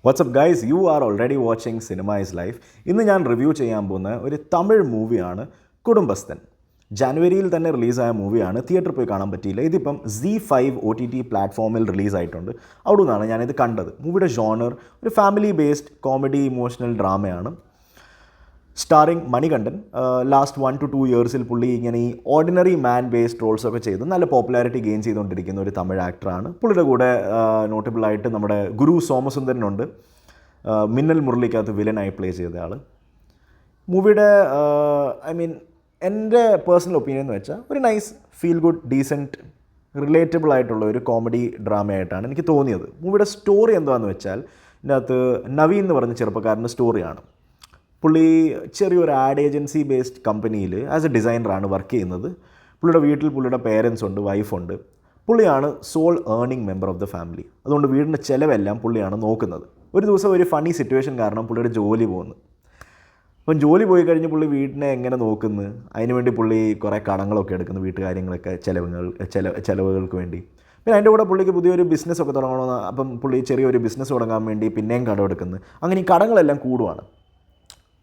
WhatsApp guys, you are already watching cinema is life. ഇന്ന് ഞാൻ review ചെയ്യാൻ പോകുന്ന ഒരു തമിഴ് മൂവിയാണ് കുടുംബസ്ഥൻ. ജനുവരിയിൽ തന്നെ റിലീസായ മൂവിയാണ്. തിയേറ്ററിൽ പോയി കാണാൻ പറ്റിയില്ല. ഇതിപ്പം Z5 OTT പ്ലാറ്റ്ഫോമിൽ റിലീസായിട്ടുണ്ട്. അവിടെ നിന്നാണ് ഞാനിത് കണ്ടത്. മൂവിയുടെ ജോണർ ഒരു ഫാമിലി ബേസ്ഡ് കോമഡി ഇമോഷണൽ ഡ്രാമയാണ്. സ്റ്റാറിങ് മണികണ്ഠൻ. ലാസ്റ്റ് 1 to 2 ഇയേഴ്സിൽ പുള്ളി ഇങ്ങനെ ഈ ഓർഡിനറി മാൻ ബേസ്ഡ് റോൾസൊക്കെ ചെയ്ത് നല്ല പോപ്പുലാരിറ്റി ഗെയിൻ ചെയ്തുകൊണ്ടിരിക്കുന്ന ഒരു തമിഴ് ആക്ടറാണ്. പുള്ളിയുടെ കൂടെ നോട്ടബിളായിട്ട് നമ്മുടെ ഗുരു സോമസുന്ദരനുണ്ട്. മിന്നൽ മുരളിക്കകത്ത് വില്ലനായി പ്ലേ ചെയ്ത ആൾ. മൂവിയുടെ എൻ്റെ പേഴ്സണൽ ഒപ്പീനിയൻ എന്ന് വെച്ചാൽ ഒരു nice feel good decent relatable ആയിട്ടുള്ള ഒരു കോമഡി ഡ്രാമയായിട്ടാണ് എനിക്ക് തോന്നിയത്. മൂവിയുടെ സ്റ്റോറി എന്താണെന്ന് വെച്ചാൽ ഇതിൻ്റെ അകത്ത് നവീൻ എന്ന് പറഞ്ഞ ചെറുപ്പക്കാരൻ്റെ സ്റ്റോറിയാണ്. പുള്ളി ചെറിയൊരു ആഡ് ഏജൻസി ബേസ്ഡ് കമ്പനിയിൽ ആസ് എ ഡിസൈനറാണ് വർക്ക് ചെയ്യുന്നത്. പുള്ളിയുടെ വീട്ടിൽ പുള്ളിയുടെ പേരൻസ് ഉണ്ട്, വൈഫുണ്ട്. പുള്ളിയാണ് sole earning member of the family. അതുകൊണ്ട് വീടിൻ്റെ ചിലവെല്ലാം പുള്ളിയാണ് നോക്കുന്നത്. ഒരു ദിവസം ഒരു ഫണ്ണി സിറ്റുവേഷൻ കാരണം പുള്ളിയുടെ ജോലി പോകുന്നു. അപ്പം ജോലി പോയി കഴിഞ്ഞ് പുള്ളി വീടിനെ എങ്ങനെ നോക്കുന്നു, അതിനുവേണ്ടി പുള്ളി കുറേ കടങ്ങളൊക്കെ എടുക്കുന്നു, വീട്ടുകാര്യങ്ങളൊക്കെ ചിലവുകൾക്ക് വേണ്ടി. പിന്നെ അതിൻ്റെ കൂടെ പുള്ളിക്ക് പുതിയൊരു ബിസിനസ്സൊക്കെ തുടങ്ങണമെന്ന്. അപ്പം പുള്ളി ചെറിയൊരു ബിസിനസ് തുടങ്ങാൻ വേണ്ടി പിന്നെയും കടം എടുക്കുന്നു. അങ്ങനെ ഈ കടങ്ങളെല്ലാം കൂടുവാണ്.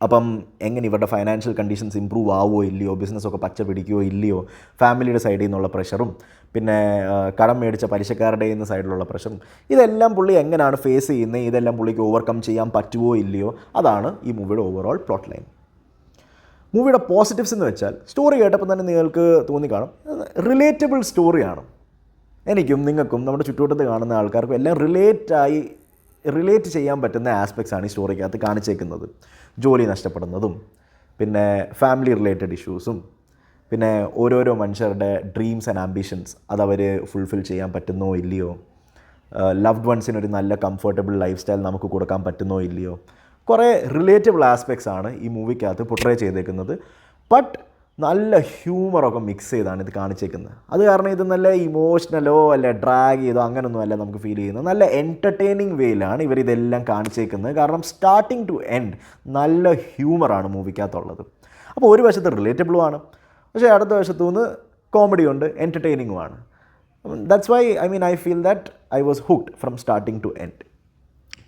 അപ്പം എങ്ങനെ ഇവരുടെ ഫൈനാൻഷ്യൽ കണ്ടീഷൻസ് ഇമ്പ്രൂവ് ആവുമോ ഇല്ലയോ, ബിസിനസ്സൊക്കെ പച്ച പിടിക്കുകയോ ഇല്ലയോ, ഫാമിലിയുടെ സൈഡിൽ നിന്നുള്ള പ്രഷറും പിന്നെ കടം മേടിച്ച പലിശക്കാരുടെ സൈഡിലുള്ള പ്രഷറും, ഇതെല്ലാം പുള്ളി എങ്ങനെയാണ് ഫേസ് ചെയ്യുന്നത്, ഇതെല്ലാം പുള്ളിക്ക് ഓവർകം ചെയ്യാൻ പറ്റുമോ ഇല്ലയോ, അതാണ് ഈ മൂവിയുടെ ഓവറോൾ പ്ലോട്ട് ലൈൻ. മൂവിയുടെ പോസിറ്റീവ്സ് എന്ന് വെച്ചാൽ സ്റ്റോറി കേട്ടപ്പോൾ തന്നെ നിങ്ങൾക്ക് തോന്നിക്കാണും റിലേറ്റബിൾ സ്റ്റോറിയാണ്. എനിക്കും നിങ്ങൾക്കും നമ്മുടെ ചുറ്റുവട്ടത്ത് കാണുന്ന ആൾക്കാർക്കും എല്ലാം റിലേറ്റ് ചെയ്യാൻ പറ്റുന്ന ആസ്പെക്ട്സാണ് ഈ സ്റ്റോറിക്കകത്ത് കാണിച്ചേക്കുന്നത്. ജോലി നഷ്ടപ്പെടുന്നതും പിന്നെ ഫാമിലി റിലേറ്റഡ് ഇഷ്യൂസും പിന്നെ ഓരോരോ മനുഷ്യരുടെ ഡ്രീംസ് ആൻഡ് ആംബിഷൻസ് അതവർ ഫുൾഫിൽ ചെയ്യാൻ പറ്റുന്നോ ഇല്ലയോ, ലവ്ഡ് വൺസിനൊരു നല്ല കംഫർട്ടബിൾ ലൈഫ് സ്റ്റൈൽ നമുക്ക് കൊടുക്കാൻ പറ്റുന്നോ ഇല്ലയോ, കുറേ റിലേറ്റബിൾ ആസ്പെക്ട്സ് ആണ് ഈ മൂവിക്കകത്ത് പൊർട്രേ ചെയ്തേക്കുന്നത്. ബട്ട് നല്ല ഹ്യൂമറൊക്കെ മിക്സ് ചെയ്താണ് ഇത് കാണിച്ചേക്കുന്നത്. അത് കാരണം ഇത് നല്ല ഇമോഷണലോ അല്ല ഡ്രാഗ് ചെയ്തോ അങ്ങനെയൊന്നും അല്ല നമുക്ക് ഫീൽ ചെയ്യുന്നത്. നല്ല എൻ്റർടൈനിങ് വേയിലാണ് ഇവരിതെല്ലാം കാണിച്ചേക്കുന്നത്. കാരണം സ്റ്റാർട്ടിങ് ടു എൻഡ് നല്ല ഹ്യൂമറാണ് മൂവിക്കകത്തുള്ളത്. അപ്പോൾ ഒരു വശത്ത് റിലേറ്റബിളുമാണ്, പക്ഷേ അടുത്ത വശത്തു നിന്ന് കോമഡി ഉണ്ട്, എൻ്റർടൈനിങ്ങുമാണ്. That's why I feel that I was hooked from starting to end.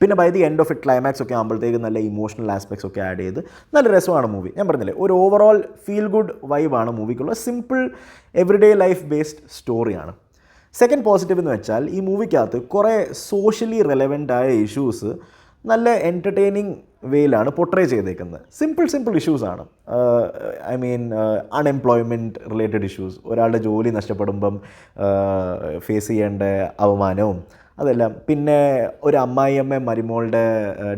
പിന്നെ by the end of it climax ഒക്കെ ആകുമ്പോഴത്തേക്ക് നല്ല ഇമോഷണൽ ആസ്പെക്ട്സ് ഒക്കെ ആഡ് ചെയ്ത് നല്ല രസമാണ് മൂവി. ഞാൻ പറഞ്ഞില്ലേ, ഒരു ഓവറോൾ ഫീൽ ഗുഡ് വൈബാണ് മൂവിക്കുള്ള. സിമ്പിൾ എവറിഡേ ലൈഫ് ബേസ്ഡ് സ്റ്റോറിയാണ്. സെക്കൻഡ് പോസിറ്റീവ് എന്ന് വെച്ചാൽ ഈ മൂവിക്കകത്ത് കുറേ സോഷ്യലി റെലവൻ്റ് ആയ ഇഷ്യൂസ് നല്ല എൻ്റർടൈനിങ് വേയിലാണ് പൊർട്രേ ചെയ്തേക്കുന്നത്. സിമ്പിൾ ഇഷ്യൂസാണ്. അൺഎംപ്ലോയ്മെൻറ്റ് റിലേറ്റഡ് ഇഷ്യൂസ്, ഒരാളുടെ ജോലി നഷ്ടപ്പെടുമ്പം ഫേസ് ചെയ്യേണ്ട അവമാനവും അതെല്ലാം, പിന്നെ ഒരു അമ്മായിയമ്മ മരുമോളുടെ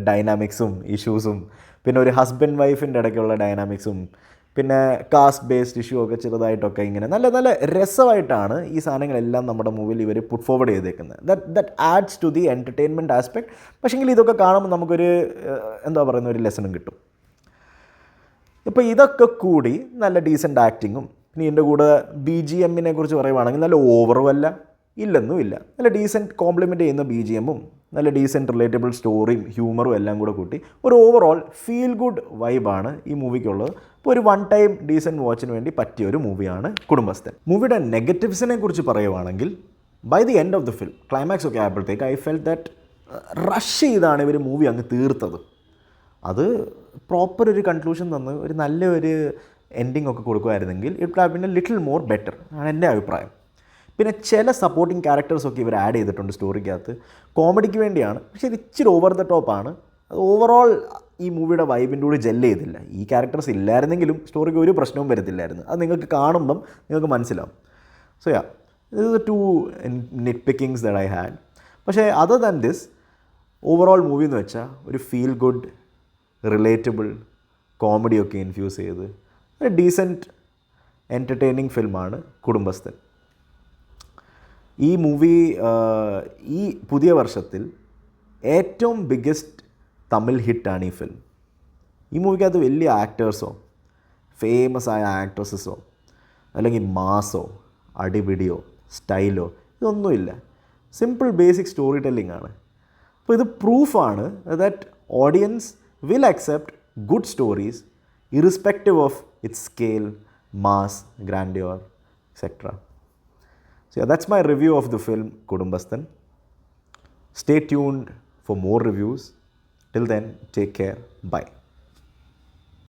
ഡൈനാമിക്സും ഇഷ്യൂസും, പിന്നെ ഒരു ഹസ്ബൻഡ് വൈഫിൻ്റെ ഇടയ്ക്കുള്ള ഡൈനാമിക്സും, പിന്നെ കാസ്റ്റ് ബേസ്ഡ് ഇഷ്യൂ ഒക്കെ ചെറുതായിട്ടൊക്കെ ഇങ്ങനെ നല്ല രസമായിട്ടാണ് ഈ സാധനങ്ങളെല്ലാം നമ്മുടെ മൂവിൽ ഇവർ പുട്ട് ഫോർവേഡ് ചെയ്തേക്കുന്നത്. That adds to the entertainment aspect. പക്ഷേങ്കിൽ ഇതൊക്കെ കാണുമ്പോൾ നമുക്കൊരു ഒരു ലെസണും കിട്ടും. ഇപ്പോൾ ഇതൊക്കെ കൂടി നല്ല ഡീസൻറ്റ് ആക്ടിങ്ങും, ഇനി എൻ്റെ കൂടെ BGM കുറിച്ച് പറയുവാണെങ്കിൽ നല്ല ഓവറും അല്ല ഇല്ലെന്നും ഇല്ല, നല്ല ഡീസൻറ്റ് കോംപ്ലിമെൻ്റ് ചെയ്യുന്ന BGM നല്ല ഡീസൻറ്റ് റിലേറ്റബിൾ സ്റ്റോറിയും ഹ്യൂമറും എല്ലാം കൂടെ കൂട്ടി ഒരു ഓവറോൾ ഫീൽ ഗുഡ് വൈബാണ് ഈ മൂവിക്കുള്ളത്. അപ്പോൾ ഒരു വൺ ടൈം ഡീസൻറ്റ് വാച്ചിന് വേണ്ടി പറ്റിയ ഒരു മൂവിയാണ് കുടുംബസ്ഥൻ. മൂവിയുടെ നെഗറ്റീവ്സിനെ കുറിച്ച് പറയുവാണെങ്കിൽ by the end of the film climax ഒക്കെ ആയപ്പോഴത്തേക്ക് ഐ ഫെൽറ്റ് ദാറ്റ് റഷ് ചെയ്താണ് ഇവർ മൂവി അങ്ങ് തീർത്തത്. അത് പ്രോപ്പർ ഒരു കൺക്ലൂഷൻ തന്ന് ഒരു നല്ലൊരു എൻഡിങ് ഒക്കെ കൊടുക്കുമായിരുന്നെങ്കിൽ it have been a little more better ആണ് എൻ്റെ അഭിപ്രായം. പിന്നെ ചില സപ്പോർട്ടിങ് ക്യാരക്ടേഴ്സൊക്കെ ഇവർ ആഡ് ചെയ്തിട്ടുണ്ട് സ്റ്റോറിക്കകത്ത്, കോമഡിക്ക് വേണ്ടിയാണ്. പക്ഷേ ഇത് ഇച്ചിരി ഓവർ ദ ടോപ്പാണ്. അത് ഓവറോൾ ഈ മൂവിയുടെ വൈബിൻ്റെ കൂടി ജെല്ല് ചെയ്തില്ല. ഈ ക്യാരക്ടേഴ്സ് ഇല്ലായിരുന്നെങ്കിലും സ്റ്റോറിക്ക് ഒരു പ്രശ്നവും വരത്തില്ലായിരുന്നു. അത് നിങ്ങൾക്ക് കാണുമ്പം നിങ്ങൾക്ക് മനസ്സിലാവും. So yeah, this is 2 nit pickings that I had. പക്ഷേ other than this overall movie എന്ന് വെച്ചാൽ ഒരു ഫീൽ ഗുഡ് റിലേറ്റബിൾ കോമഡിയൊക്കെ ഇൻഫ്യൂസ് ചെയ്ത് ഒരു ഡീസൻറ്റ് എൻ്റർടൈനിങ് ഫിലിമാണ് കുടുംബസ്ഥൻ. ഈ മൂവി ഈ പുതിയ വർഷത്തിൽ ഏറ്റവും ബിഗ്ഗസ്റ്റ് തമിഴ് ഹിറ്റാണ് ഈ ഫിലിം. ഈ മൂവിക്കകത്ത് വലിയ ആക്ടേഴ്സോ ഫേമസ് ആയ ആക്ട്രസസോ അല്ലെങ്കിൽ മാസോ അടിപിടിയോ സ്റ്റൈലോ ഇതൊന്നുമില്ല. സിമ്പിൾ ബേസിക് സ്റ്റോറി ടെല്ലിംഗ് ആണ്. അപ്പോൾ ഇത് പ്രൂഫാണ് that audience will accept good stories irrespective of its scale, mass, grandeur, etcetera. So yeah, that's my review of the film Kudumbasthan. Stay tuned for more reviews. Till then take care bye.